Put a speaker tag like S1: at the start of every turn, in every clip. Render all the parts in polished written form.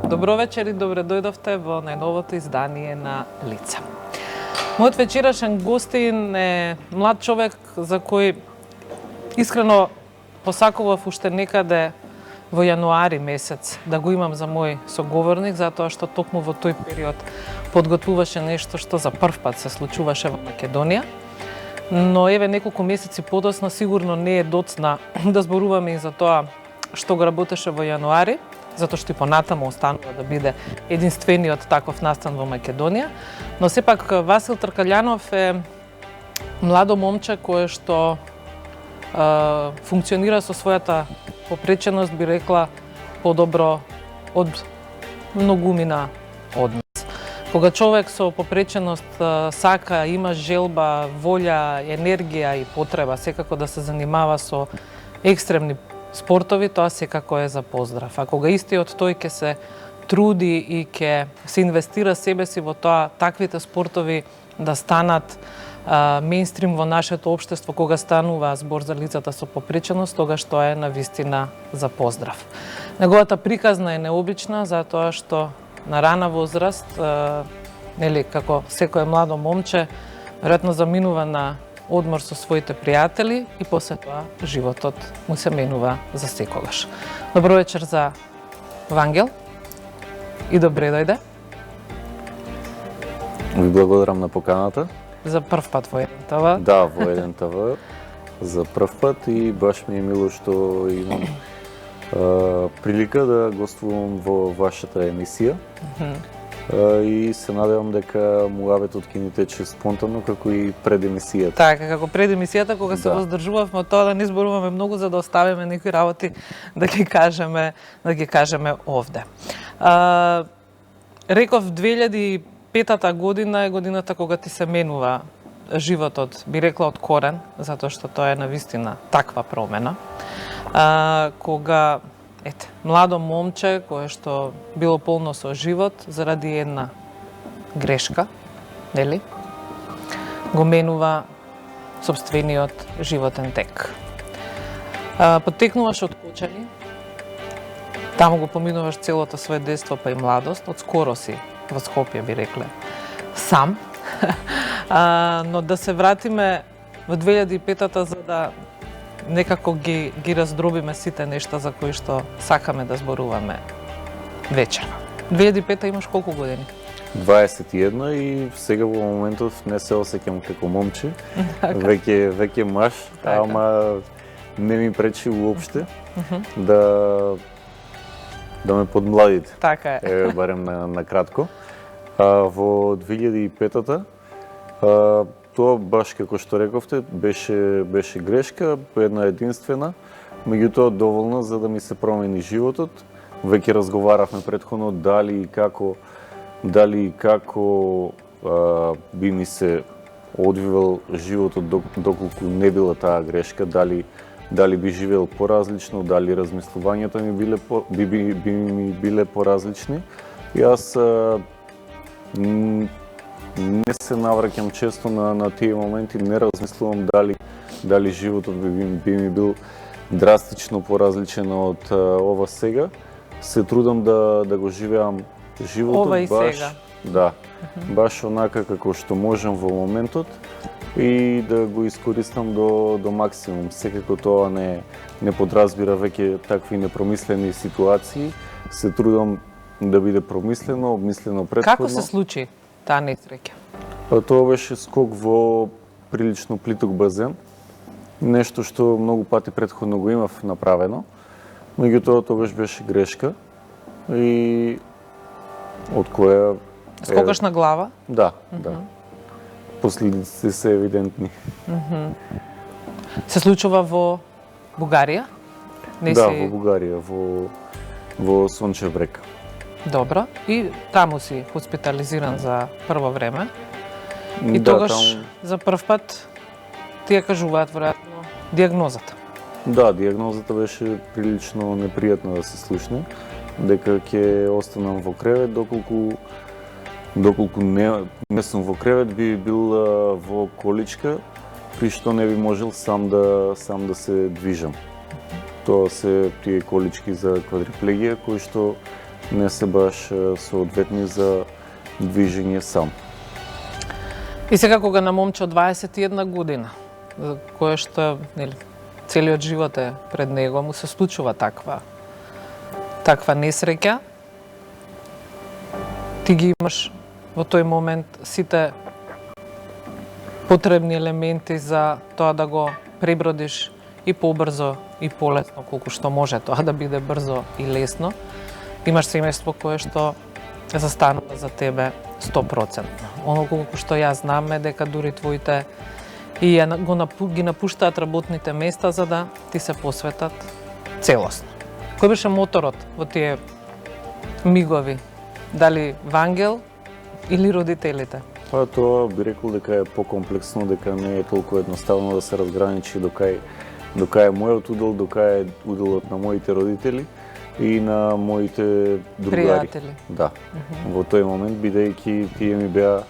S1: Добро вечер и добре дојдовте во најновото издание на Лица. Мојот вечерашен гостин е млад човек за кој искрено посакував уште некаде во јануари месец да го имам за мој соговорник, затоа што токму во тој период подготвуваше нешто што за прв пат се случуваше во Македонија. Но еве неколку месеци подоцна сигурно не е доцна да зборуваме и за тоа што го работеше во јануари, затоа што и понатаму останува да биде единствениот таков настан во Македонија. Но сепак Васил Тркалјанов е младо момче кое што функционира со својата попреченост, би рекла, подобро од многумина од нас. Кога човек со попреченост сака, има желба, волја, енергија и потреба секако да се занимава со екстремни спортови, тоа секако е за поздрав. А кога истиот тој ќе се труди и ќе се инвестира себе си во тоа, таквите спортови да станат мејнстрим во нашето општество, кога станува збор за лицата со попреченост, тогаш тоа е навистина за поздрав. Неговата приказна е необична, затоа што на рана возраст, како секое младо момче, веројатно заминува на одмор со своите пријатели и после тоа животот му се менува за секогаш. Добро вечер за Вангел и добре дојде.
S2: Ви благодарам на поканата.
S1: За прв пат во Еден ТВ.
S2: Да, во Еден ТВ за прв пат и баш ми е мило што имам прилика да гостувам во вашата емисија. И се надевам дека муабетот ќе ни тече спонтано како и пред емисијата.
S1: Така, како пред емисијата кога се воздржувавме од тоа да не зборуваме многу за да оставиме некои работи да ги кажеме овде. Реков 2005 година е годината кога ти се менува животот, би рекла од корен, затоа што тоа е навистина таква промена. Кога младо момче кое што било полно со живот заради една грешка, нели? Го менува сопствениот животен тек. Потекнуваш од Кочани, таму го поминуваш целото свое детство па и младост, од скоро си во Скопје, би рекле, сам. Но да се вратиме во 2005-та за да некако ги раздробиме сите нешта за кои што сакаме да зборуваме вечерва. 2005-та имаш колку години?
S2: 21 и сега во моментов не се осеќам како момче, веќе маж, ама не ми пречи уопште да ме подмладите.
S1: Така е.
S2: Барем на кратко. Во 2005-та тоа баш како што рековте беше грешка, една единствена, меѓутоа доволна за да ми се промени животот. Веќе разговаравме претходно дали и како би ми се одвивал животот доколку не била таа грешка, дали би живеел поразлично, дали размислувањата ми биле поразлични. И аз не се навраќам често на тие моменти, не размислувам дали животот би ми бил драстично поразличен од ова сега. Се трудам да го живеам животот
S1: ова и сега.
S2: Да, баш онака како што можам во моментот и да го искористам до максимум. Секако тоа не подразбира веќе такви непромислени ситуации. Се трудам да биде промислено, обмислено претходно.
S1: Како се случи таа несреќа?
S2: Тоа беше скок во прилично плиток базен. Нешто што многу пати претходно го имав направено. Меѓутоа тогаш беше грешка и од која
S1: скокаш на глава?
S2: Да, да. Последиците се евидентни.
S1: Се случува во Бугарија?
S2: Да, во Бугарија, во Сончев брег.
S1: Добро. И таму си хоспитализиран за прво време. И
S2: Да,
S1: тогаш
S2: таму-
S1: за прв пат ти ја кажуваат веројатно диагнозата.
S2: Да, диагнозата беше прилично непријатна да се слушне, дека ќе останам во кревет доколку не сум во кревет, би бил во количка, при што не би можел сам да се движам. Тоа се тие колички за квадриплегија кои што не се баш соодветни за движење сам.
S1: И сега кога на момче од 21 година, кое што нели целиот живот е пред него, му се случува таква несреќа, ти ги имаш во тој момент сите потребни елементи за тоа да го пребродиш и побрзо и полесно, колку што може тоа да биде брзо и лесно. Имаш семејство кое што застанува за тебе 100%. Оно колку што јас знам е дека дури твоите и ги напуштаат работните места за да ти се посветат целосно. Кој беше моторот во тие мигови? Дали Вангел или родителите?
S2: Па тоа би рекол дека е покомплексно, дека не е толку едноставно да се разграничи докај е мојот удел, докај е уделот на моите родители и на моите другари.
S1: Пријатели.
S2: Да. Во тој момент, бидејќи тие ми беа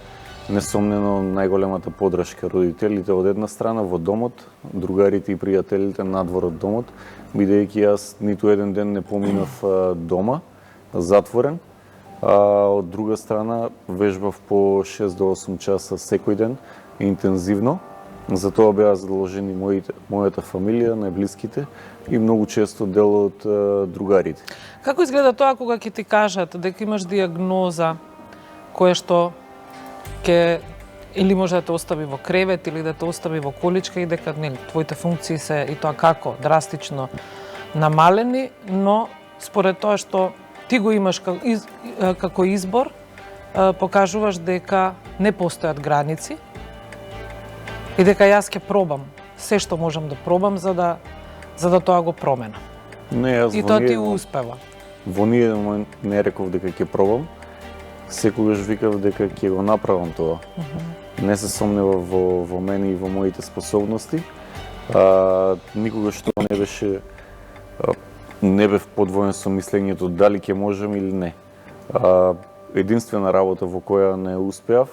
S2: несомнено најголемата подршка, родителите од една страна во домот, другарите и пријателите надвор од домот, бидејќи јас ниту еден ден не поминав дома, затворен, а од друга страна вежбав по 6 до 8 часа секој ден, интензивно. За тоа беа задолжени мојата фамилија, најблиските и многу често дел од другарите.
S1: Како изгледа тоа кога ќе ти кажат дека имаш диагноза која што ќе или може да те остави во кревет или да те остави во количка и дека нели твоите функции се и тоа како драстично намалени, но според тоа што ти го имаш како избор, покажуваш дека не постојат граници и дека јас ќе пробам се што можам да пробам за да тоа го променам.
S2: Не, јас
S1: И тоа ти успева.
S2: Во ниеден момент не реков дека ќе пробам. Секогаш викав дека ќе го направам тоа. Не се сомневав во мене и во моите способности. Никогаш тоа не беше не бев подвоен со мислењето дали ќе можам или не. Единствена работа во која не успеав,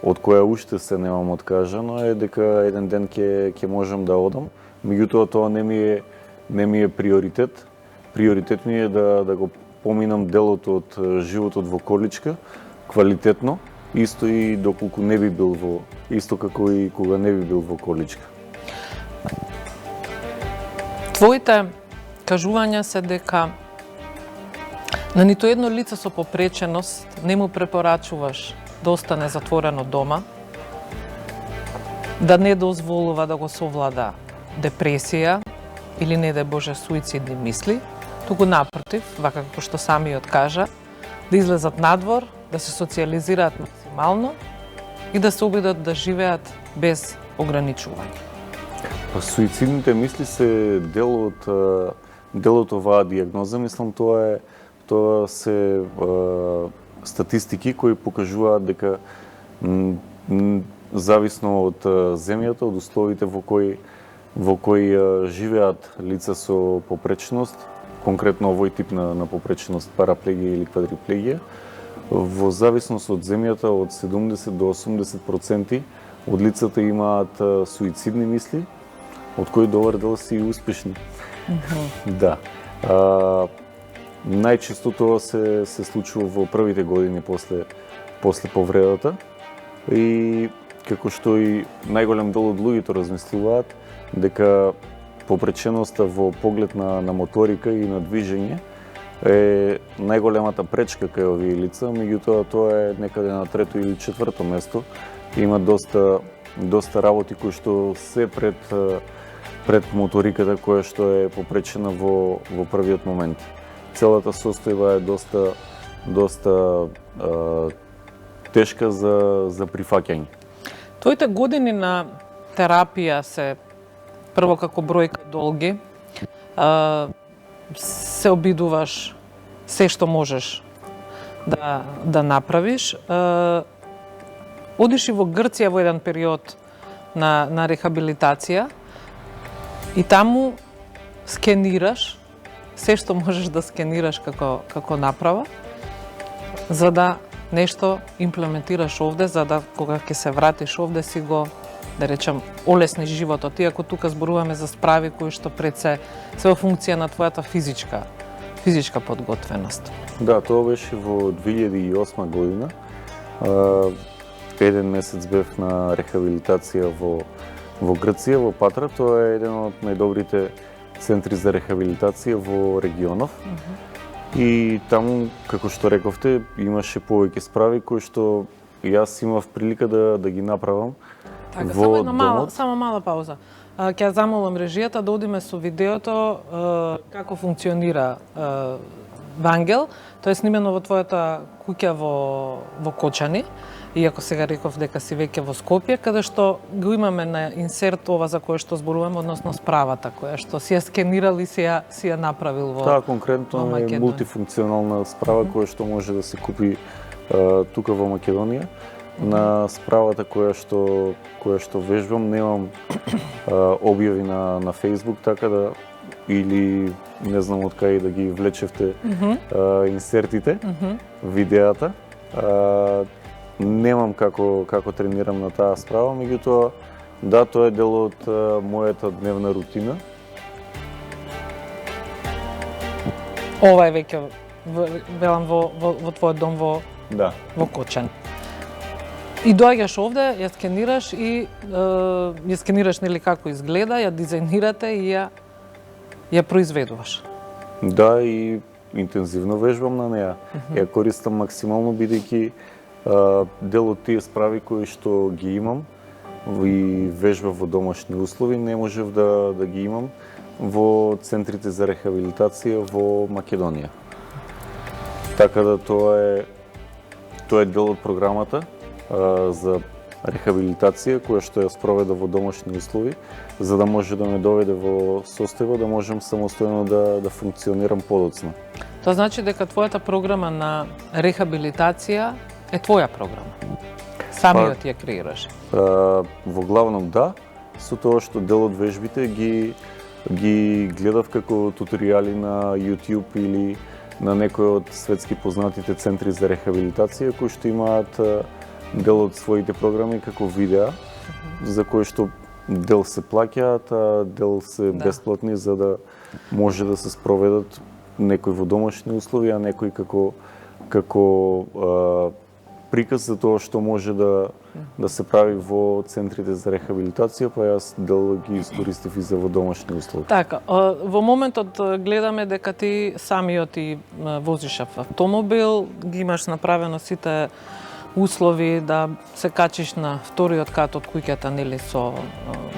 S2: од која уште се немам откажано, е дека еден ден ќе можам да одам. Меѓутоа тоа не ми е приоритет. Приоритет ми е да го поминам делот од животот во количка квалитетно, исто и доколку не би бил исто како и кога не би бил во количка.
S1: Твоите кажувања се дека на ниту едно лице со попреченост не му препорачуваш да остане затворено дома, да не дозволува да го совлада депресија или не дај Боже суицидни мисли, туку напротив, вака како што самиот кажа, да излезат надвор, да се социализираат максимално и да се обидат да живеат без ограничување.
S2: Суицидните мисли се дел од оваа диагноза. Мислам тоа се статистики кои покажуваат дека зависно од земјата, од условите во кои живеат лица со попреченост, конкретно овој тип на попреченост, параплегија или квадриплегија, во зависност од земјата од 70 до 80% од лицата имаат суицидни мисли, од кои добар дел се и успешни. Да. Најчесто тоа се случува во првите години после повредата и како што и најголем дел од луѓето размислуваат дека попреченоста во поглед на моторика и на движење е најголемата пречка кај овие лица, меѓутоа тоа е некаде на трето или четврто место. Има доста работи кои што се пред моториката која што е попречена во првиот момент. Целата состојба е доста тешка за прифаќање.
S1: Твоите години на терапија се прво како бројка долги, се обидуваш се што можеш да направиш. Одиш и во Грција во еден период на рехабилитација и таму скенираш се што можеш да скенираш како направа, за да нешто имплементираш овде, за да кога ќе се вратиш овде си го, да речем, олесниш животот. Иако тука зборуваме за справи кои што пред се во функција на твојата физичка подготвеност.
S2: Да, тоа беше во 2008 година. Еден месец бев на рехабилитација во Грција, во Патра. Тоа е еден од најдобрите центри за рехабилитација во регионов. И таму, како што рековте, имаше повеќе справи кои што јас имав прилика да ги направам во домот.
S1: Само мала пауза. Ќе замолам режијата да одиме со видеото како функционира Вангел. Тоа е снимено во твојата куќа во Кочани. Иако сега реков дека си веќе во Скопје, каде што го имаме на инсерт ова за кое што зборуваме, односно справата која што си ја скенирал и си ја направил во
S2: Таа конкретно е мултифункционална справа која што може да се купи тука во Македонија. На справата која што вежбам немам објави на Facebook, така да или не знам од кај да ги влечевте инсертите, видеата. Немам како тренирам на таа справа, меѓутоа да, тоа е дел од мојата дневна рутина.
S1: Ова е веќе велам во твојот дом во Кочан. И доаѓаш овде, ја скенираш и ја скенираш нели како изгледа, ја дизајнирате и ја произведуваш.
S2: Да, и интензивно вежбам на неа. Ја користам максимално бидејќи дел од тие справи кои што ги имам и вежба во домашни услови не можев да ги имам во центрите за рехабилитација во Македонија. Така да тоа е дел од програмата за рехабилитација која што ја спроведа во домашни услови, за да може да ме доведе во состојба да можам самостојно да функционирам подоцна.
S1: Тоа значи дека твојата програма на рехабилитација е твоја програма. Самиот ја креираш.
S2: Во главном да, со тоа што дел од вежбите ги гледав како туторијали на YouTube или на некој од светски познатите центри за рехабилитација кои што имаат дел од своите програми како видеа, за кои што дел се плаќаат, а дел се бесплатни за да може да се спроведат некои во домашни услови, а некои како приказ за тоа што може да се прави во центрите за рехабилитација, па јас дел ги искористив и за во домашни услови.
S1: Така, во моментот гледаме дека ти самиот и возиш автомобил, ги имаш направено сите услови да се качиш на вториот кат од куќата, нели, со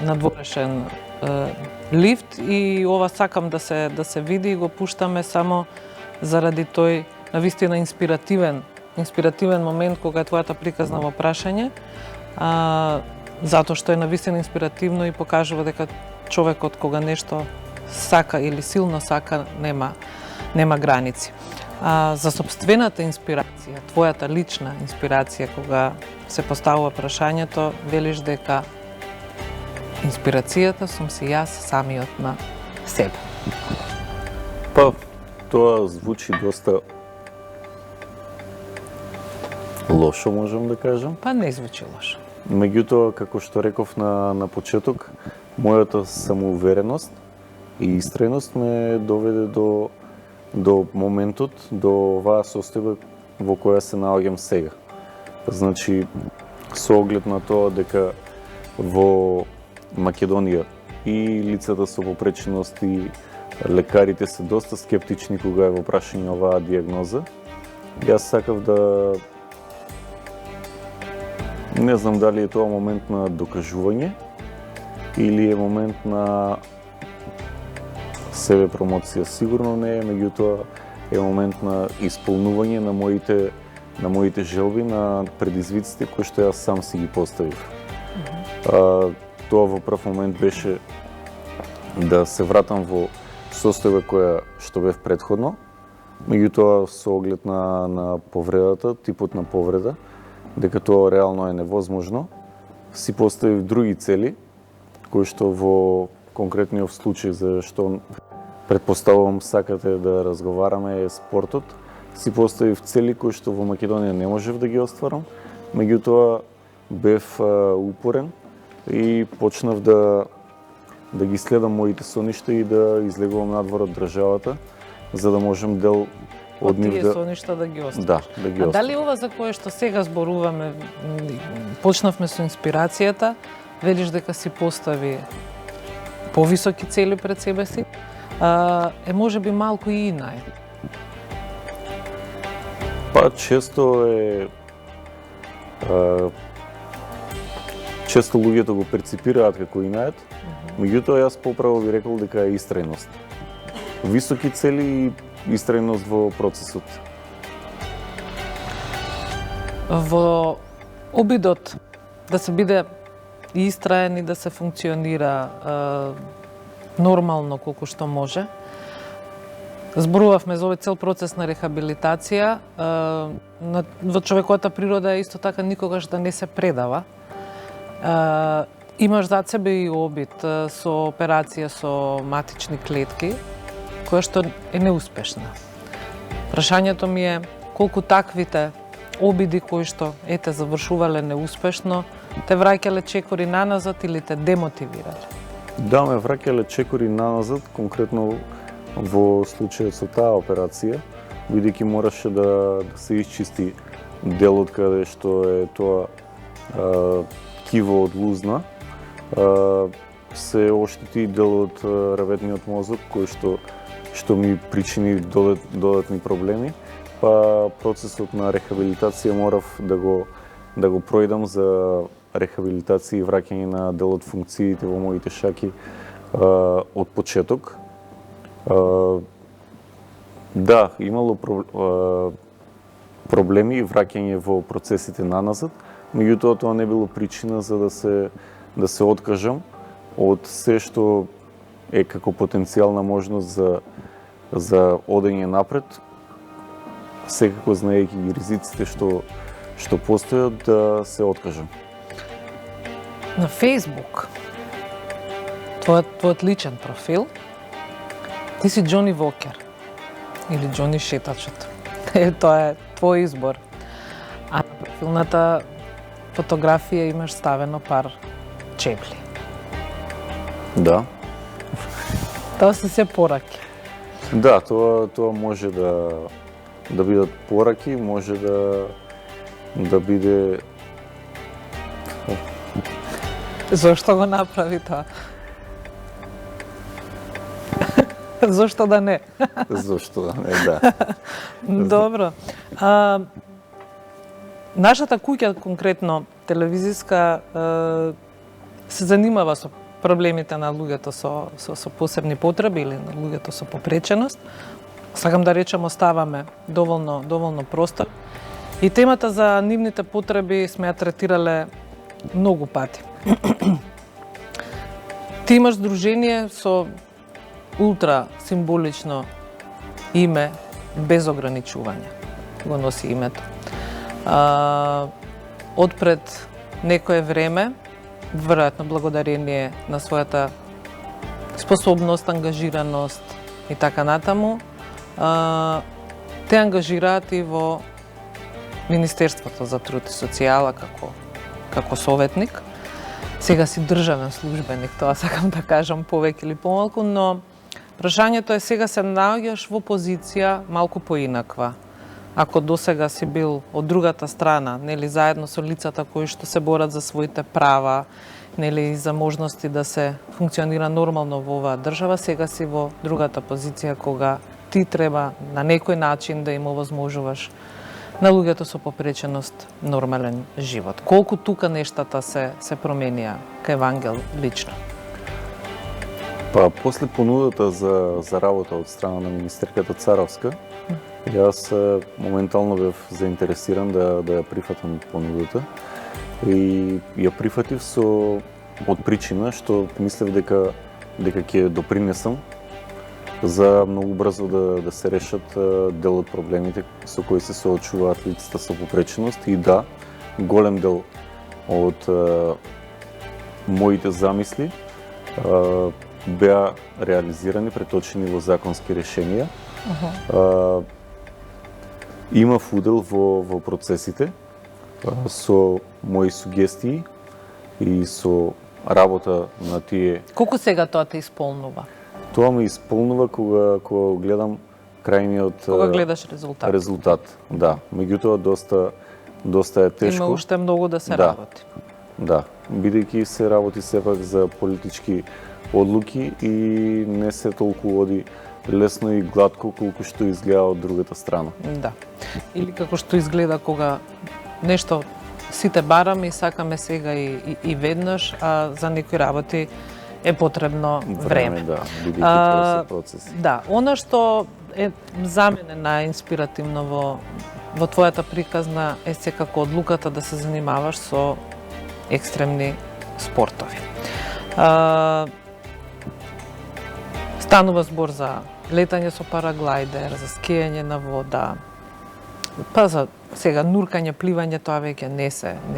S1: надворешен лифт, и ова сакам да се види и го пуштаме само заради тој навистина инспиративен момент кога е твојата приказна во прашање, затоа што е навистина инспиративно и покажува дека човекот кога нешто сака или силно сака нема граници. За собствената инспирација, твојата лична инспирација, кога се поставува прашањето, велиш дека инспирацијата сум си јас самиот на себе.
S2: Па, тоа звучи доста лошо, можам да кажам.
S1: Па не звучи лошо.
S2: Меѓутоа, како што реков на почеток, мојата самоувереност и истреност ме доведе до моментот, до оваа состојба во која се наоѓам сега. Значи, со оглед на тоа дека во Македонија и лицата со попреченост и лекарите се доста скептични кога е во прашање оваа дијагноза, јас сакав да... Не знам дали е тоа момент на докажување или е момент на себе промоција. Сигурно не е, меѓутоа е момент на исполнување на моите желби, на предизвиците кои што јас сам си ги поставив. Тоа во прв момент беше да се вратам во состојба која што бев претходно, Меѓутоа, со оглед на повредата, типот на повреда, дека тоа реално е невозможно, си поставив други цели, кои што во конкретниот случај за што предпоставувам сакате да разговараме е спортот, си поставив цели кои што во Македонија не можев да ги остварам, меѓутоа бев упорен и почнав да ги следам моите соништа и да излегувам надвор од државата, за да можем дел од нив
S1: тие соништа да ги оставиш.
S2: Да, да ги
S1: А
S2: оставам.
S1: дали ова за кое што сега зборуваме, почнавме со инспирацијата, велиш дека си постави повисоки цели пред себе си, е можеби малку и нај.
S2: Па често луѓето го перципираат како инает, меѓутоа јас поправо би рекол дека е истрајност. Високи цели и истрајност во процесот.
S1: Во обидот да се биде истраен и да се функционира нормално колку што може, зборувавме за овој цел процес на рехабилитација. Во човековата природа е исто така никогаш да не се предава. Имаш зад себе и обид со операција со матични клетки, која што е неуспешна. Прашањето ми е колку таквите обиди кои што ете завршувале неуспешно, те враќале чекори наназад или те демотивирале?
S2: Да, ме враќале чекори наназад, конкретно во случајот со таа операција, бидејќи мораше да се исчисти делот каде што е тоа киво од лузна, се оштети дел од раветниот мозок кој што ми причини додатни проблеми, па процесот на рехабилитација морав да го пројдам за рехабилитација и враќање на дел од функциите во моите шаки од почеток. Да, имало проблеми и враќање во процесите наназад, меѓутоа тоа не било причина за да се откажам од се што е како потенцијална можност за одење напред, секако знаејќи ги ризиците што постојат, да се откажам.
S1: На Facebook, твојот личен профил, ти си Џони Вокер или Џони Шетачот. Тоа е твој избор. А на профилната фотографија имаш ставено пар чепли.
S2: Да.
S1: Тоа се се пораки.
S2: Да, тоа може да бидат пораки, може да биде...
S1: Зошто го направи тоа? Зошто да не?
S2: Зошто да не, да.
S1: Добро. Нашата куќа, конкретно телевизиска, се занимава со проблемите на луѓето со посебни потреби или на луѓето со попреченост. Сакам да речем, оставаме доволно простор. И темата за нивните потреби сме ја третирале многу пати. Ти имаш здружение со ултра символично име без ограничување. Го носи името. Отпред некое време, веројатно благодарение на својата способност, ангажираност и така натаму, те ангажираат и во Министерството за труд и социјала како советник. Сега си државен службеник, тоа сакам да кажам повеќе или помалку, но прашањето е сега се наоѓаш во позиција малку поинаква. Ако досега си бил од другата страна, нели, заедно со лицата кои што се борат за своите права, нели, за можности да се функционира нормално во оваа држава, сега си во другата позиција кога ти треба на некој начин да им овозможуваш на луѓето со попреченост нормален живот. Колку тука нештата се променија кај Вангел лично?
S2: Па, после понудата за работа од страна на министерката Царовска, јас моментално бев заинтересиран да ја прифатам понудата и ја прифатив од причина што мислев дека ќе допринесам за многу брзо да се решат дел од проблемите со кои се соочуваат лицата со попреченост. И да, голем дел од моите замисли беа реализирани, преточени во законски решенија. Имав удел во процесите со мои сугестии и со работа на тие.
S1: Колку сега тоа те исполнува?
S2: Тоа ме исполнува кога гледам крајниот
S1: Кога гледаш резултат?
S2: Да, меѓутоа доста е тешко.
S1: Има уште многу да се работи.
S2: Да, бидејќи се работи сепак за политички одлуки и не се толку оди лесно и гладко колку што изгледа од другата страна.
S1: Да. Или како што изгледа кога нешто сите бараме и сакаме сега и веднаш, а за некои работи е потребно време.
S2: Да, бидејќи тоа се процеси.
S1: Да, она што е за мене најинспиративно во твојата приказна е секако одлуката да се занимаваш со екстремни спортови. Станува збор за летање со параглајдер, за скијање на вода, па за сега нуркање, пливање, тоа веќе не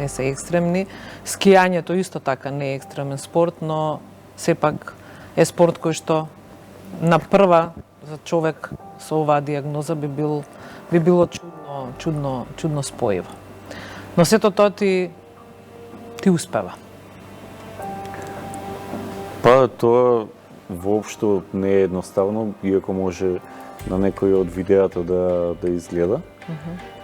S1: се екстремни. Скијањето исто така не е екстремен спорт, но сепак е спорт кој што на прва за човек со оваа диагноза би било чудно споиво. Но сето тоа ти успева.
S2: Па тоа воопшто не е едноставно, иако може на некој од видеата да изгледа.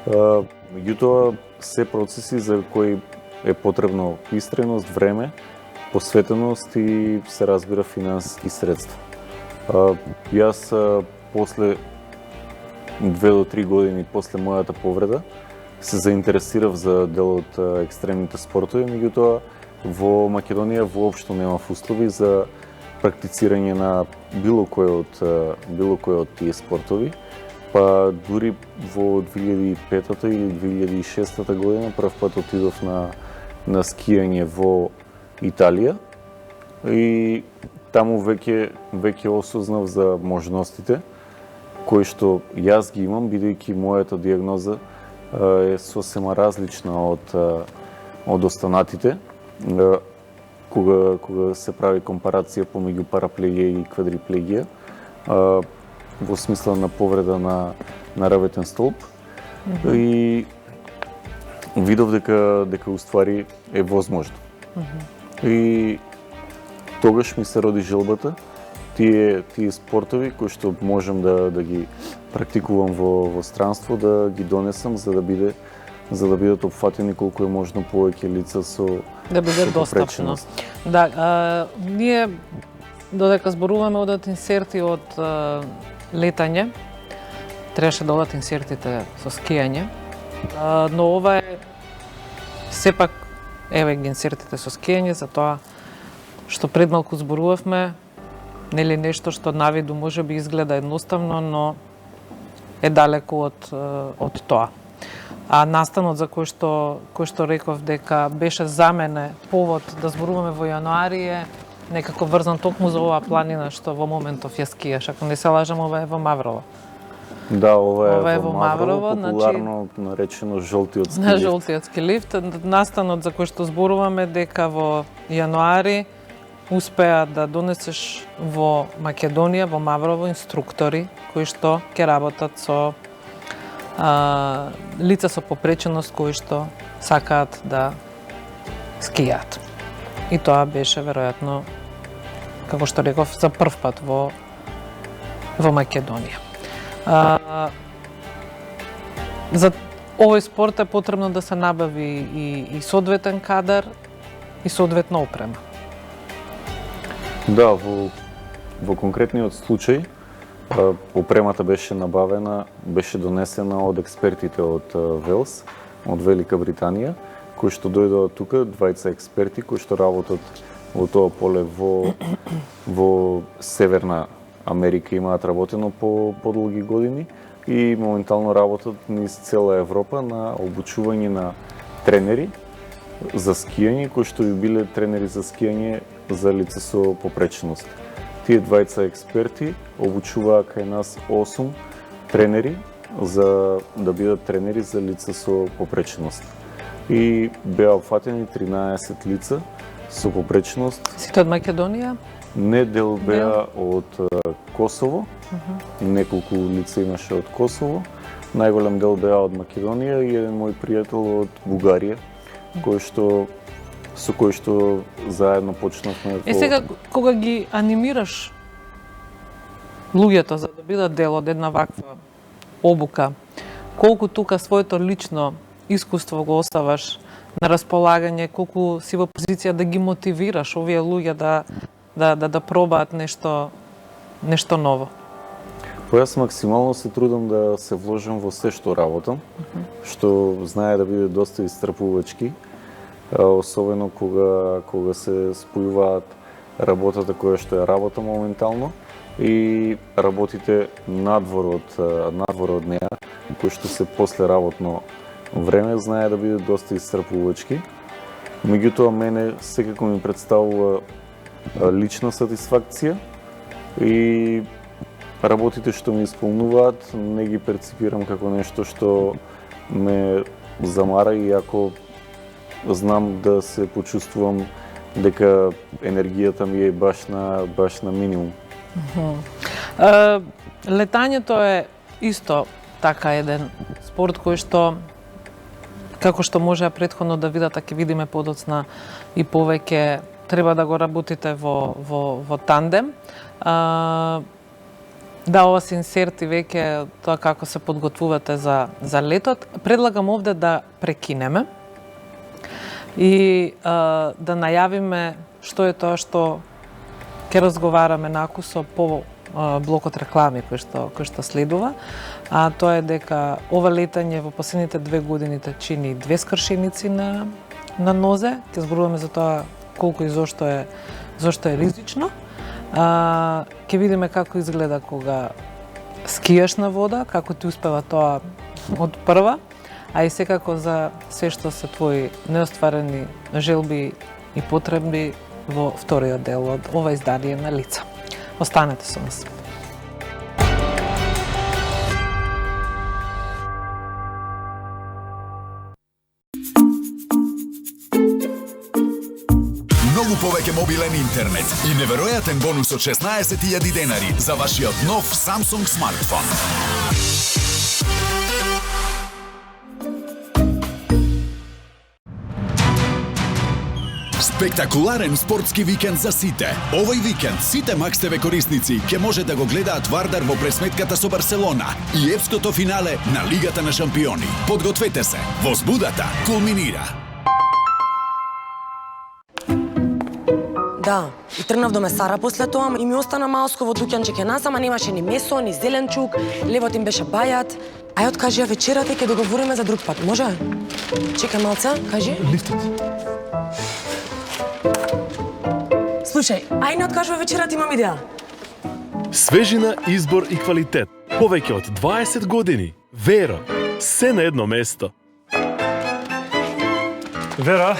S2: Меѓутоа, се процеси за кои е потребно истреност, време, посветеност и се разбира финансиски средства. Јас после 2 до 3 години после мојата повреда се заинтересирав за дел од екстремните спортови, меѓутоа во Македонија воопшто немав услови за практицирање на било кој од тие спортови. Па дури во 2005 или 2006 година прв пат отидов на скијање во Италија и таму веќе осознав за можностите кои што јас ги имам, бидејќи мојата диагноза е сосема различна од останатите. Кога се прави компарација помеѓу параплегија и квадриплегија, во смисла на повреда на рабетен столб, и видов дека уствари е возможно. И тогаш ми се роди желбата тие спортови кои што можам да ги практикувам во странство, да ги донесам за да бидат опфатени колку е можно повеќе лица со
S1: да биде достапно. Да, ние додека зборуваме одат инсерти од летање, требаше да одат инсертите со скијање, но ова е сепак еве ги инсертите со скијање, за тоа што пред малку зборувавме, нели нешто што навиду може би изгледа едноставно, но е далеку од тоа. А настанот за кој што реков дека беше за мене повод да зборуваме во јануари е некако врзан токму за оваа планина што во моментов ја скијаш. Ако не се лажам, ова е во Маврово.
S2: Да, ова е во Маврово, популарно наречено жолтиот ски лифт.
S1: Жолтиот ски лифт. Настанот за кој што зборуваме дека во јануари успеа да донесеш во Македонија, во Маврово, инструктори кои што ќе работат со лица со попреченост кои што сакаат да скијат. И тоа беше веројатно, како што реков, за прв пат во Македонија. За овој спорт е потребно да се набави и соодветен кадар и соодветна опрема.
S2: Да, во конкретниот случај опремата беше набавена, беше донесена од експертите од Велс, од Велика Британија, кои што дојдоа тука, двајца експерти кои што работат во тоа поле во Северна Америка, имаат работено по подолги години и моментално работат низ цела Европа на обучување на тренери за скијање, кои што би биле тренери за скијање за лица со попреченост. Тие двајца експерти обучуваа кај нас 8 тренери за да бидат тренери за лица со попреченост. И беа опфатени 13 лица со попреченост.
S1: Сите од Македонија?
S2: Не, дел беа од Косово. Неколку лица имаше од Косово. Најголем дел беа од Македонија и еден мој пријател од Бугарија, со кој што заедно почнавме.
S1: Сега кога ги анимираш луѓето за да бидат дел од една ваква обука, колку тука своето лично искуство го оставаш на располагање, колку си во позиција да ги мотивираш овие луѓе да пробаат нешто ново?
S2: Јас максимално се трудам да се вложам во се што работам, што знае да биде доста истрпувачки, особено кога се спојуваат работата која што ја работам моментално и работите надвор од неа, кои што се после работно време, знае да биде доста истрпувачки. Меѓутоа, мене секако ми представува лична сатисфакција и работите што ми исполнуваат не ги перципирам како нешто што ме замара, иако знам да се почувствувам дека енергијата ми е баш на минимум.
S1: Летањето е исто така еден спорт кој што, како што можеа претходно да видат, а ќе видиме подоцна и повеќе, треба да го работите во тандем. Да, ова се инсерти веќе тоа како се подготвувате за летот. Предлагам овде да прекинеме и да најавиме што е тоа што ќе разговараме накусо по блокот реклами кој што следува. А тоа е дека ова летање во последните 2 годините чини 2 скршеници на нозе. Ќе зборуваме за тоа колку и зошто е ризично. Ќе видиме како изгледа кога скијаш на вода, како ти успева тоа од прва, а и секако за се што се твои неостварени желби и потребни во вториот дел од ова издание на Лица. Останете со нас.
S3: Многу повеќе мобилен интернет и неверојатен бонус од 16.000 денари за вашиот нов Samsung смартфон. Спектакуларен спортски викенд за сите. Овој викенд сите Макс ТВ корисници ќе може да го гледаат Вардар во пресметката со Барселона и епското финале на Лигата на шампиони. Подгответе се, возбудата кулминира.
S4: Да, и тргнав до месара после тоа и ми остана малско во дуќанче ке нас, ама немаше ни месо, ни зеленчук, левот им беше бајат. Ај откажи ја вечерата и ќе договориме за друг пат, може? Чекај малце, кажи.
S5: Лифтот.
S4: Слушај, ај не откажува вечерата, имам идеја.
S5: Свежина, избор и квалитет. Повеќе од 20 години. Вера. Се на едно место. Вера.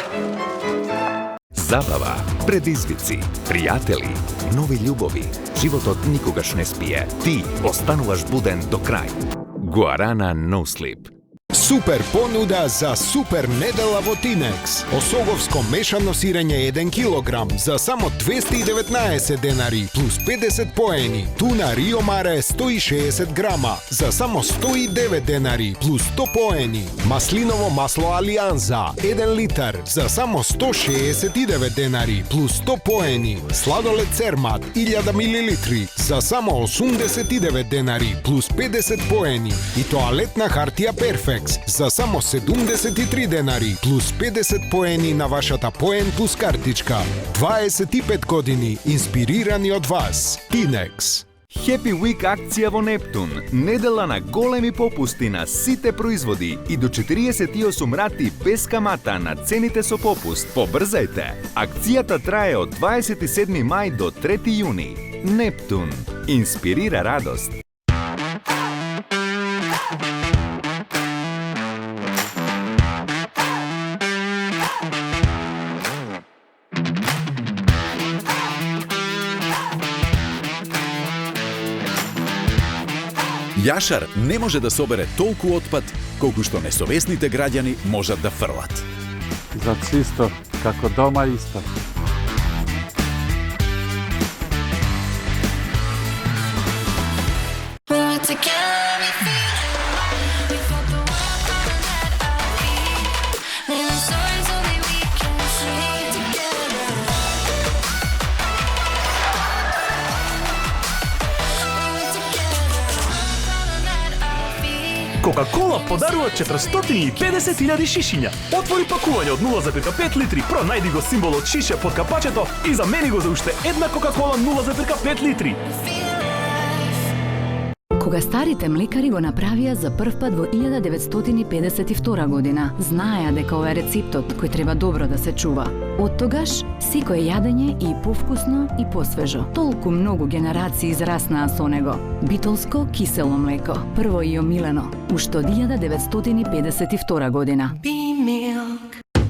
S6: Забава, предизвици, пријатели, нови љубови. Животот никогаш не спие. Ти остануваш буден до крај. Гуарана No Sleep.
S7: Супер понуда за супер недела во Тинекс. Осоговско мешано сирење 1 килограм за само 219 денари плюс 50 поени. Туна Рио Маре 160 грама за само 109 денари плюс 100 поени. Маслиново масло Алианза 1 литар за само 169 денари плюс 100 поени. Сладолед Цермат 1000 милилитри за само 89 денари плюс 50 поени. И тоалетна хартија Perfex за само 73 денари плюс 50 поени на вашата поен плюс картичка. 25 години инспирирани од вас. Тинекс.
S6: Happy Week акција во Нептун. Недела на големи попусти на сите производи и до 48 рати без камата на цените со попуст. Побрзајте! Акцијата трае од 27 мај до 3 јуни. Нептун. Инспирира радост.
S3: Јашар не може да собере толку отпад колку што несовесните граѓани можат да фрлат.
S8: За чисто, како дома исто.
S5: Кока-кола подарува 450.000 шишиња. Отвори пакување од 0,5 литри, пронајди го символот шише под капачето и замени го за уште една Кока-кола 0,5 литри.
S9: Кога старите млекари го направија за прв пат во 1952 година, знаеа дека ова е рецептот кој треба добро да се чува. Од тогаш, секое јадење е и повкусно и посвежо. Толку многу генерации израснаа со него. Битолско кисело млеко, прво и омилено, уште од 1952 година.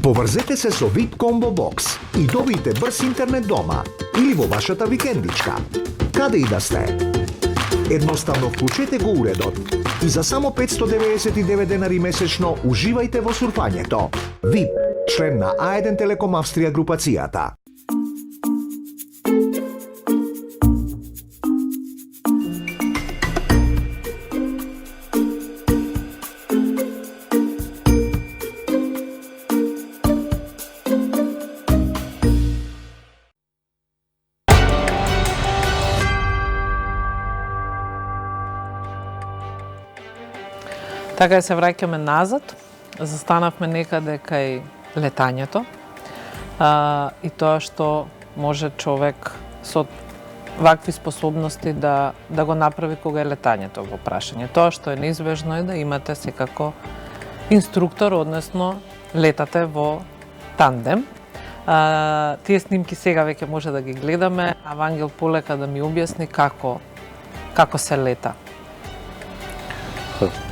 S10: Поврзете се со VIP Combo Box и добијте брз интернет дома или во вашата викендичка. Каде и да сте? Едноставно вклучете го уредот и за само 599 денари месечно уживајте во сурфањето. VIP, член на A1 Телеком Австрија групацијата.
S1: Така се враќаме назад, застанавме некаде кај летањето и тоа што може човек со вакви способности да го направи кога е летањето во прашање. Тоа што е неизбежно е да имате секако инструктор, односно летате во тандем. Тие снимки сега веќе може да ги гледаме, а Вангел полека да ми објасни како се лета.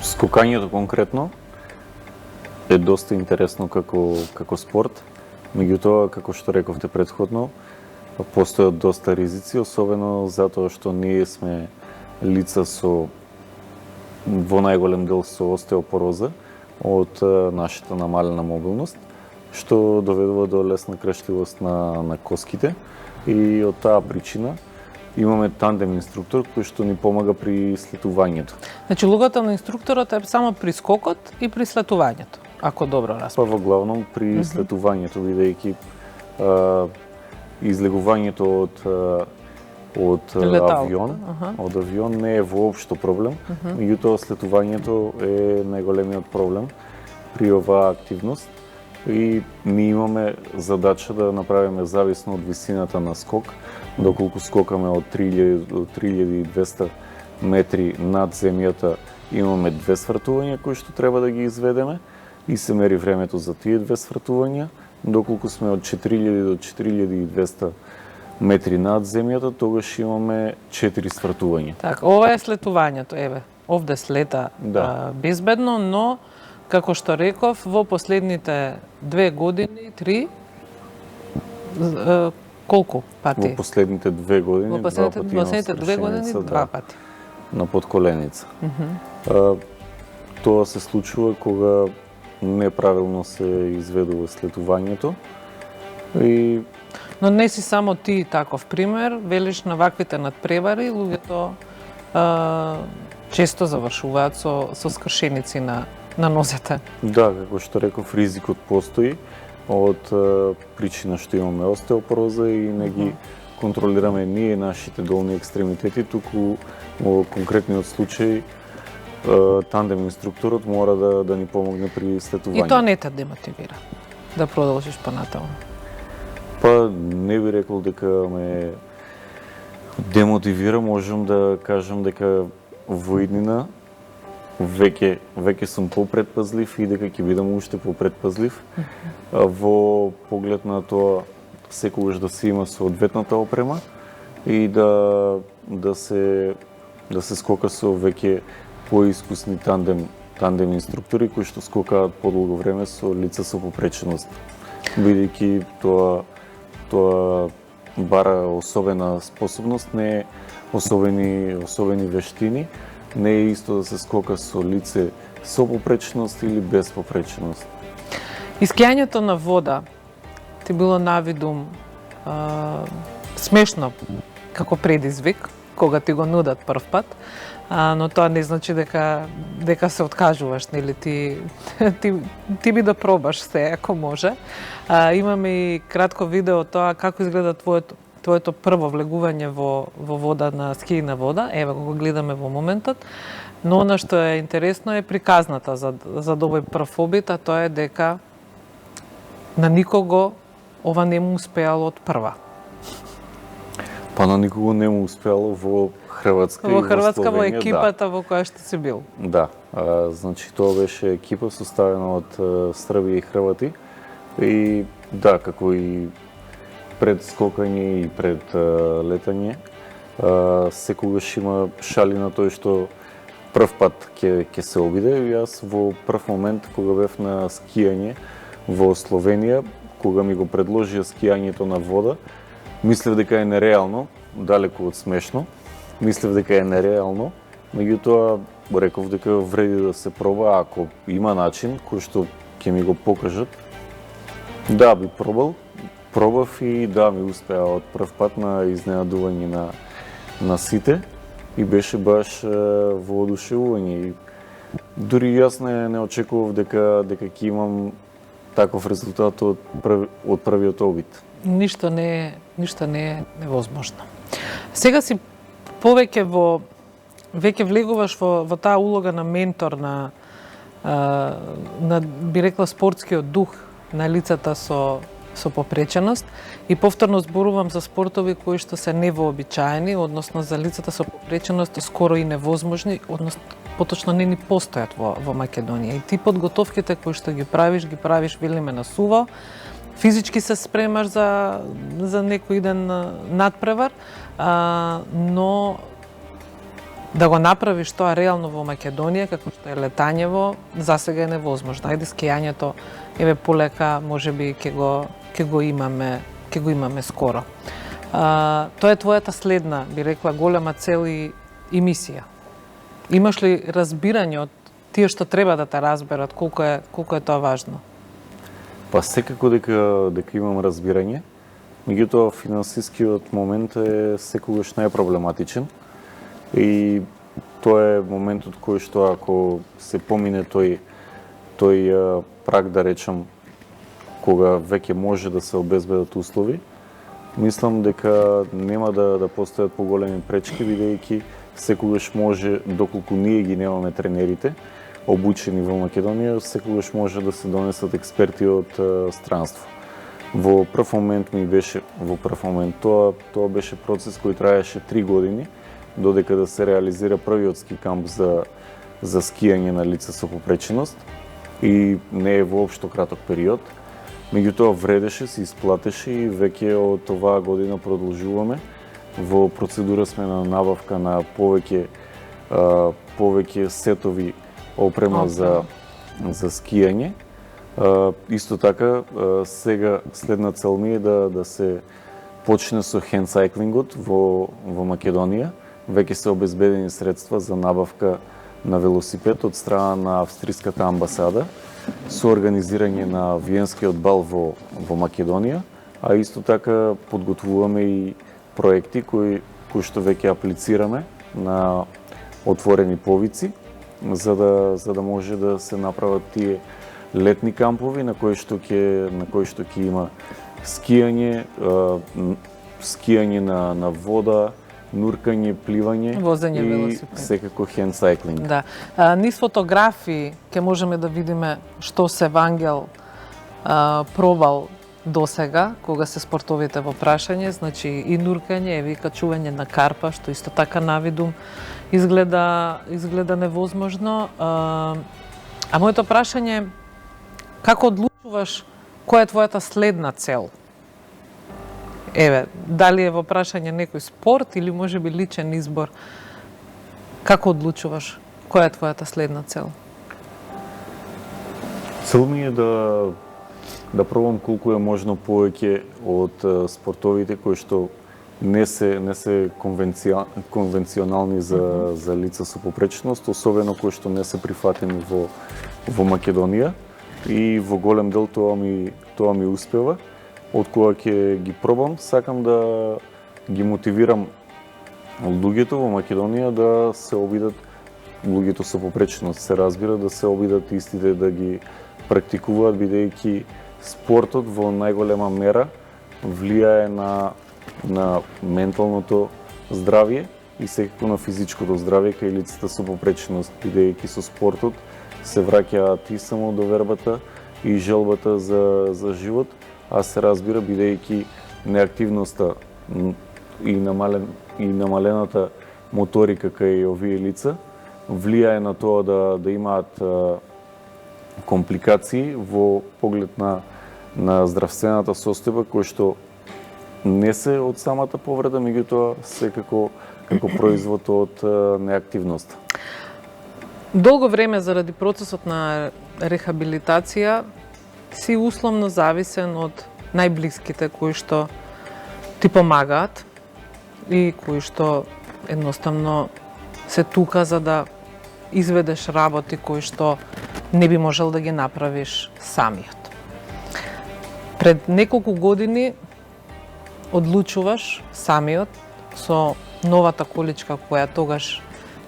S2: Скокањето конкретно е доста интересно како спорт. Меѓутоа, како што рековте претходно, постојат доста ризици, особено затоа што ние сме лица во најголем дел со остеопороза од нашата намалена мобилност, што доведува до лесна крештливост на коските и од таа причина имаме тандем инструктор кој што ни помага при слетувањето.
S1: Значи, лугата на инструкторот е само при скокот и при слетувањето, ако добро разбирам.
S2: Во главном при слетувањето, бидејќи излегувањето од авион не е воопшто проблем, меѓутоа слетувањето е најголемиот проблем при оваа активност и ние имаме задача да направиме зависно од висината на скок, доколку скокаме од 3000 до 3200 метри над земјата, имаме 2 свртувања кои што треба да ги изведеме и се мери времето за тие 2 свртувања, доколку сме од 4000 до 4200 метри над земјата, тогаш имаме 4 свртувања.
S1: Така, ова е слетувањето, еве. Овде слета безбедно, но како што реков, во последните 2 години, 3 колку пати?
S2: Во последните 2 години,
S1: Во последните 2 години, 2 пати.
S2: На подколеница. Тоа се случува кога неправилно се изведува слетувањето и
S1: Но не си само ти таков пример, велиш на ваквите надпревари, луѓето често завршуваат со скршеници на нозете.
S2: Да, како што реков, ризикот постои од причина што имаме остеопороза и не ги контролираме ние нашите долни екстремитети, туку во конкретниот случај тандем инструкторот мора да ни помогне при слетување.
S1: И тоа не те демотивира да продолжиш понатаму?
S2: Па не би рекол дека ме демотивира, можам да кажам дека во иднина веќе сум попредпазлив и дека ќе бидам уште попредпазлив во поглед на тоа секогаш да се има соодветната опрема и да се скока со веќе поискусни тандем инструктори кои што скокаат подолго време со лица со попреченост, бидејќи тоа бара особена способност, не особени вештини, Не е исто да се скока со лице со попреченост или без попреченост.
S1: Искијањето на вода ти било навидум смешно како предизвик, кога ти го нудат прв пат, но тоа не значи дека се откажуваш, нели ти би да пробаш се ако може. Имаме и кратко видео тоа како изгледа твоето прво влегување во вода на скијна вода. Ева го гледаме во моментот. Но она што е интересно е приказната за овој прв обид, а тоа е дека на никого ова не му успеало од прва.
S2: Па на никого не му успеало во Хрватска и во
S1: Хрватска, во
S2: Словенија,
S1: екипата во која што си бил.
S2: Да, значи тоа беше екипа составена од Србија и Хрвати. И да, како и пред скокање и пред летање, секогаш има шали на тој што прв пат ќе се обиде. И јас во прв момент кога бев на скијање во Словенија, кога ми го предложија скијањето на вода, мислев дека е нереално, далеку од смешно. Мислев дека е нереално, меѓутоа реков дека вреди да се проба ако има начин кој што ќе ми го покажат. Да, би пробав и да, ми успеа од прв пат на изненадување на сите и беше баш воодушевување. Дури јас не очекував дека ќе имам таков резултат од првиот обид.
S1: Ништо не е невозможно. Сега си веќе влегуваш во таа улога на ментор на би рекла спортскиот дух на лицата со попреченост и повторно зборувам за спортови кои што се невообичаени, односно за лицата со попреченост скоро и невозможни, односно поточно не ни постојат во Македонија. И ти подготовките кои што ги правиш велиме на суво, физички се спремаш за некој ден надпревар, но да го направиш тоа реално во Македонија, како што е летањево, засега е невозможно. Ајде скијањето, еве полека, можеби ќе го имаме скоро. Тоа е твојата следна, би рекла, голема цел и мисија. Имаш ли разбирање од тие што треба да те разберат, колку е тоа важно?
S2: Па секако дека имам разбирање, меѓутоа финансискиот момент е секогаш најпроблематичен и тоа е моментот кој што ако се помине тој праг, да речам, кога веќе може да се обезбедат услови, мислам дека нема да постојат поголеми пречки, бидејќи секогаш може, доколку ние ги немаме тренерите обучени во Македонија, секогаш може да се донесат експерти од странство. Во прв момент тоа беше процес кој траеше 3 години, додека да се реализира првиот ски камп за скијање на лица со попреченост и не е воопшто краток период. Меѓутоа вредеше, се исплатеше и веќе од оваа година продолжуваме. Во процедура сме на набавка на повеќе сетови опрема за скијање. Исто така, сега следна цел ми е да се почне со хендсайклингот во Македонија. Веќе се обезбедени средства за набавка на велосипед од страна на австриската амбасада со организирање на виенскиот бал во Македонија, а исто така подготвуваме и проекти кои што веќе аплицираме на отворени повици, за да може да се направат тие летни кампови на кои што ќе има скијање на вода, нуркање, пливање
S1: возење
S2: и
S1: велосипед.
S2: секако хендсайклинг.
S1: Да. Низ фотографии ќе можеме да видиме што се Вангел пробал досега, кога се спортовите во прашање, значи и нуркање, и качување на карпа, што исто така навидум изгледа невозможно. А моето прашање, како одлучуваш која е твојата следна цел? Еве, дали е во прашање некој спорт или можеби личен избор? Како одлучуваш која е твојата следна цел?
S2: Цел ми е да пробам колку е можно повеќе од спортовите кои што не се конвенционални за лица со попречност, особено кои што не се прифатени во Македонија, и во голем дел тоа ми успева. Од кога ќе ги пробам, сакам да ги мотивирам луѓето во Македонија да се обидат, луѓето со попречност се разбира, да се обидат истите да ги практикуваат, бидејќи спортот во најголема мера влијае на менталното здравје и секако на физичкото здравје кај лицата со попречност, бидејќи со спортот се враќаат и самодовербата и желбата за живот, а се разбира бидејќи неактивноста и намалената моторика кај овие лица влијае на тоа да имаат компликации во поглед на здравствената состојба, кој што не се од самата повреда, меѓутоа секако како производ од неактивноста.
S1: Долго време заради процесот на рехабилитација си условно зависен од најблиските кои што ти помагаат и кои што едноставно се тука за да изведеш работи кои што не би можел да ги направиш самиот. Пред неколку години одлучуваш самиот со новата количка која тогаш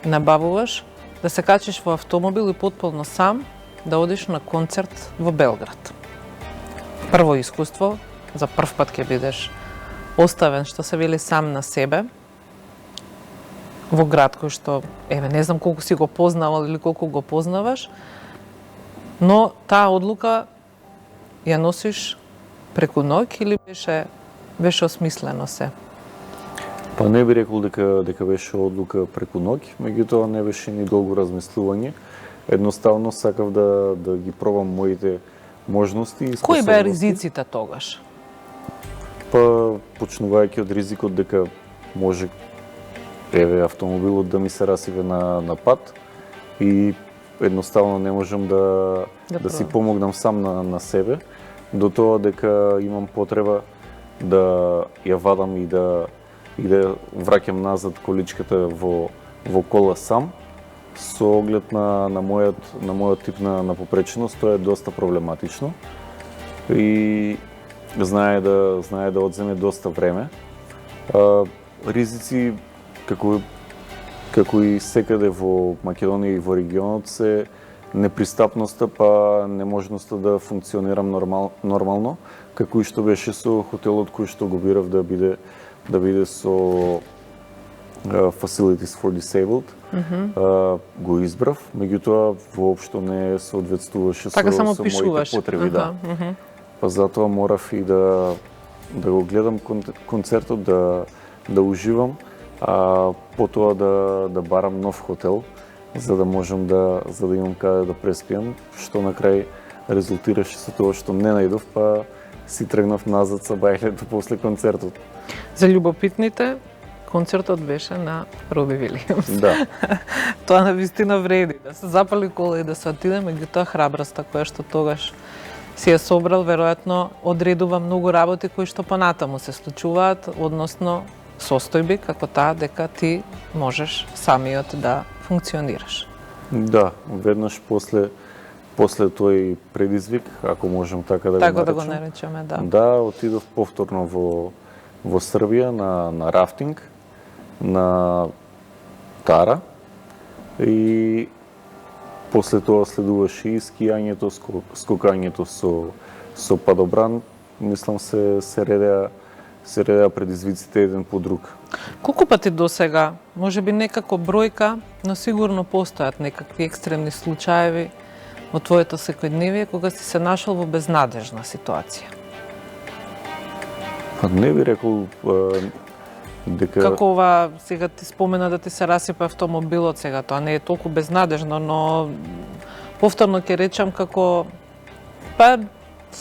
S1: набавуваш да се качиш во автомобил и потполно сам да одиш на концерт во Белград. Прво искуство, за прв пат ќе бидеш оставен, што се вели, сам на себе, во град кој што, не знам колку си го познавал или колку го познаваш, но таа одлука ја носиш преку ноќ или беше осмислено се?
S2: Па не би рекол дека беше одлука преку ноќ, меѓутоа не беше ни долго размислување. Едноставно сакав да ги пробам моите можности и способности.
S1: Кои беа ризиците тогаш?
S2: Па почнувајќи од ризикот дека може автомобилот да ми се расиве на пат и едноставно не можам да си помогнам сам на себе, до тоа дека имам потреба да ја вадам и да враќам назад количката во кола сам, со оглед на мојот тип на попреченост. Тоа е доста проблематично и знае да одземе доста време. Ризици како и секаде во Македонија и во регионот се непристапноста, па неможноста да функционирам нормално, како и што беше со хотелот кој што го бирав да биде со Facilities for Disabled. Го избрав, меѓутоа воопшто не соодветствуваше со моите потреби. Па затоа морав и да го гледам концертот, да уживам, а потоа да барам нов хотел, за да можам да имам каде да преспиам, што на крај резултираше со тоа што не најдов, па си тргнав назад со бајлето после концертот.
S1: За љубопитните, концертот беше на Роби Вилијамс.
S2: Да.
S1: Тоа навистина вреди, да се запали кола и да се отиде, меѓутоа храброста која што тогаш си ја собрал, веројатно одредува многу работи кои што понатаму се случуваат, односно состојби како таа дека ти можеш самиот да функционираш.
S2: Да, веднаш после тој предизвик, ако можем така да го
S1: наречеме, да.
S2: Да, отидов повторно во Србија на рафтинг, на Тара и после тоа следуваше и скијањето, скокањето со падобран. Мислам се редеа предизвиците еден по друг.
S1: Колку пати досега, можеби некако бројка, но сигурно постојат некакви екстремни случаеви во твоето секојдневие кога си се нашол во безнадежна ситуација?
S2: Па не би рекол дека...
S1: Како ова, сега ти спомена да ти се расипа автомобилот, сега тоа не е толку безнадежно, но повторно ќе речам како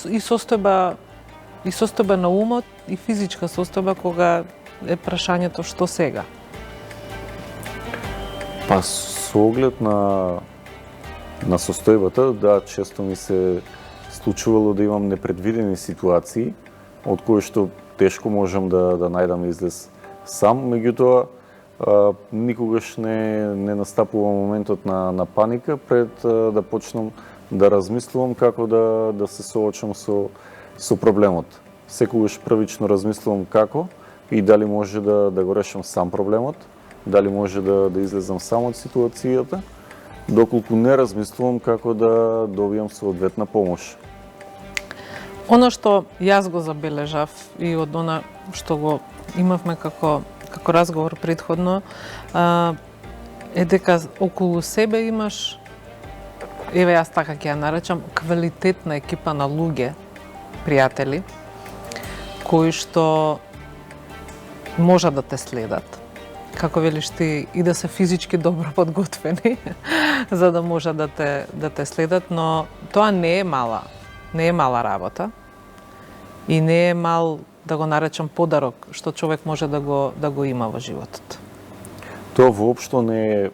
S1: и состојба на умот и физичка состојба кога е прашањето што сега?
S2: Па со оглед на состојбата, да, често ми се случувало да имам непредвидени ситуации, од кои што тешко можам да најдам излез сам, меѓутоа никогаш не настапува моментот на паника пред да почнам да размислувам како да се соочам со проблемот. Секогаш првично размислувам како и дали може да го решам сам проблемот, дали може да излезам сам од ситуацијата, доколку не размислувам како да добијам соодветна помош.
S1: Оно што јас го забележав и од она што го имавме како разговор претходно, е дека околу себе имаш, еве јас така ќе ја наречам, квалитетна екипа на луѓе, пријатели, кои што можат да те следат. Како велиш ти, и да се физички добро подготвени, за да можат да те следат, но тоа не е мала работа и не е мал, да го наречам, подарок што човек може да го има во животот.
S2: Тоа воопшто не е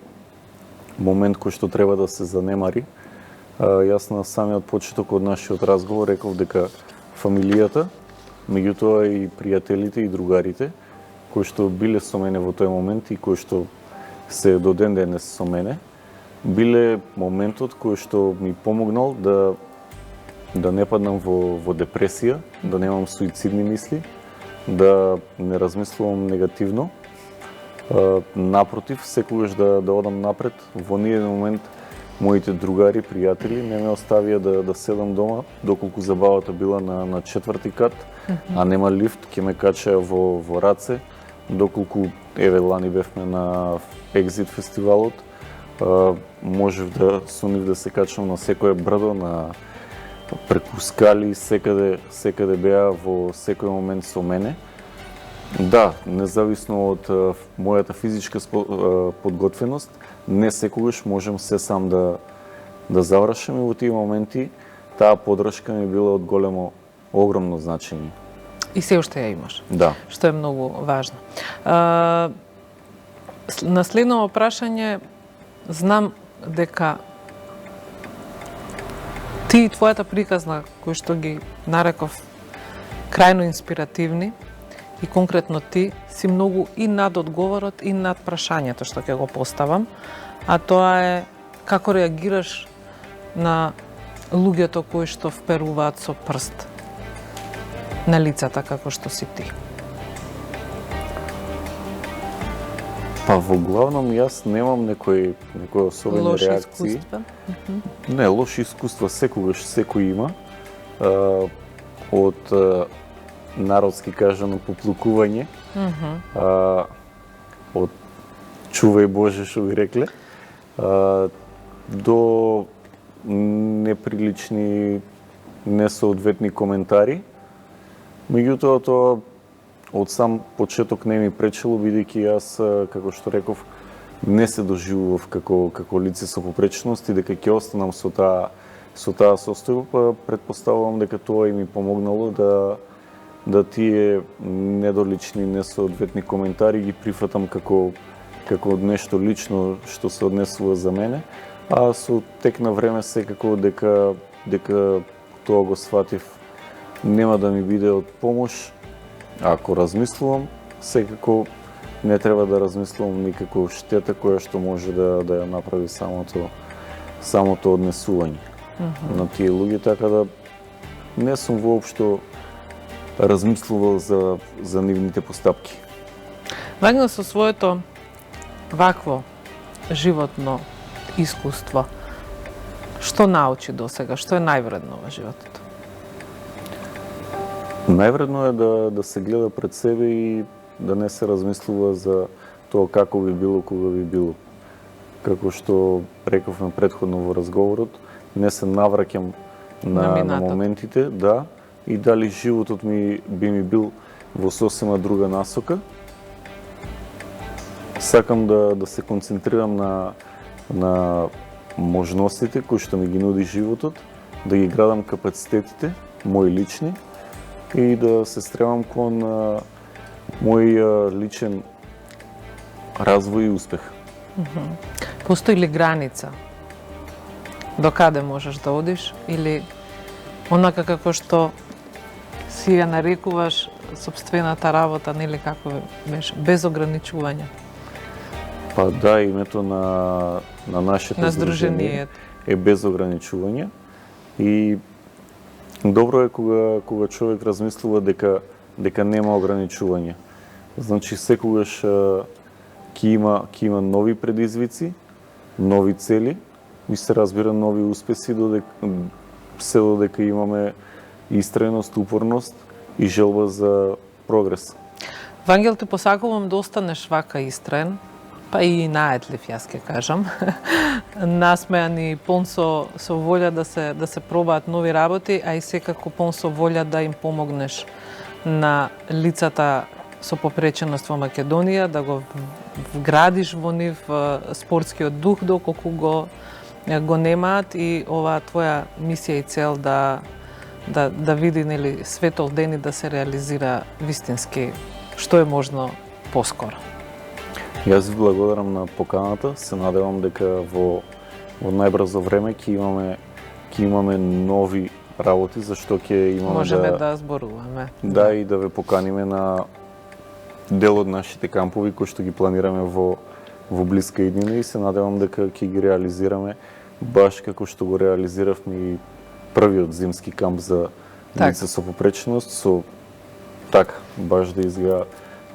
S2: момент кој што треба да се занемари. Јас на самиот почеток од нашиот разговор реков дека фамилијата, меѓутоа и пријателите и другарите, кои што биле со мене во тој момент и кои што се до ден денес со мене, биле моментот кој што ми помогнал да не паднам во депресија, да немам суицидни мисли, да не размислувам негативно. Напротив, секогаш да одам напред. Во ниеден момент моите другари, пријатели не ме оставија да седам дома, доколку забавата била на 4-ти кат, а нема лифт, ќе ме качаја во раце, доколку еве лани бевме на Екзит фестивалот, можев со нив да се качам на секое брдо, преку скали, секаде беа во секој момент со мене. Да, независно од мојата физичка подготвеност, не секогаш можам се сам да завршам и во тие моменти таа поддршка ми била од големо, огромно значење.
S1: И се уште ја имаш.
S2: Да.
S1: Што е многу важно. На следно прашање, знам дека ти и твојата приказна, кој што ги нареков крајно инспиративни, и конкретно ти си многу и над одговорот и над прашањето што ќе го поставам, а тоа е како реагираш на луѓето кои што вперуваат со прст на лицата како што си ти.
S2: Па во главном јас немам некои особени
S1: лоши
S2: реакции.
S1: искуства?
S2: Не, лоши искуства секогаш секој има. Од народски кажано поплукување, од чувај Боже што ви рекле, до неприлични, несоодветни коментари. Меѓутоа тоа од сам почеток не ми пречело, бидејќи јас, како што реков, не се доживував како лице со попреченост и дека ќе останам со таа состојба, предпоставувам дека тоа и ми помогнало да тие недолични, несоодветни коментари ги прифатам како нешто лично што се однесува за мене, а со тек на време секако дека тоа го сватив нема да ми биде од помош. Ако размислувам, секако не треба да размислувам никако штета која што може да ја направи самото однесување на тие луѓе, така да не сум воопшто размислувал за нивните постапки.
S1: Вагнер со своето вакво животно искуство, што научи досега, што е највредно во животот?
S2: Највредно е да се гледа пред себе и да не се размислува за тоа како би било кога би било. Како што рековме претходно во разговорот, не се навраќам на моментите, да, и дали животот би ми бил во сосема друга насока. Сакам да се концентрирам на можностите кои што ми ги нуди животот, да ги градам капацитетите, мои лични, и да се стремам кон мој личен развој и успех.
S1: Постои ли граница до каде можеш да одиш, или онака како што си ја нарекуваш собствената работа, нели како беше, без ограничување.
S2: Па да, името на нашето
S1: На
S2: здружение
S1: здружението.
S2: е без ограничување и добро е кога човек размислува дека нема ограничување. Значи секогаш ќе има нови предизвици, нови цели и се разбира нови успеси додека имаме истрајност, упорност и желба за прогрес.
S1: Вангел, ти посакувам да останеш вака истрен, па и наедлив, јас ќе кажам. Насмеан и полн со волја да се пробаат нови работи, а и секако полн со волја да им помогнеш на лицата со попреченост во Македонија, да го вградиш во нив спортскиот дух доколку го немаат и оваа твоја мисија и цел да види, нели, светол ден и да се реализира вистински што е можно поскоро.
S2: Јас ви благодарам на поканата. Се надевам дека во најбрзо време ќе имаме нови работи, зашто ќе имаме
S1: Можеме да зборуваме.
S2: Да, и да ве поканиме на дел од нашите кампови кои што ги планираме во блиска иднина и се надевам дека ќе ги реализираме баш како што го реализиравме и првиот зимски камп за лица со попреченост, со така баш да изгледа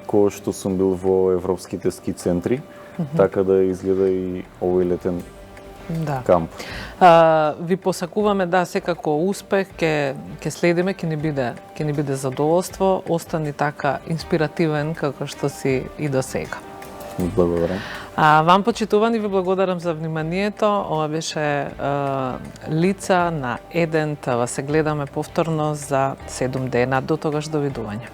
S2: кој што сум бил во европските ски центри, така да изгледа и овој летен камп.
S1: Ви посакуваме секако успех, ќе следиме, ќе ни биде задоволство, остани така инспиративен како што си и до сега.
S2: Благодарам.
S1: Вам, почитувани, ви благодарам за вниманието. Ова беше лица на Еден. Се гледаме повторно за 7 дена. До тогаш, довидување.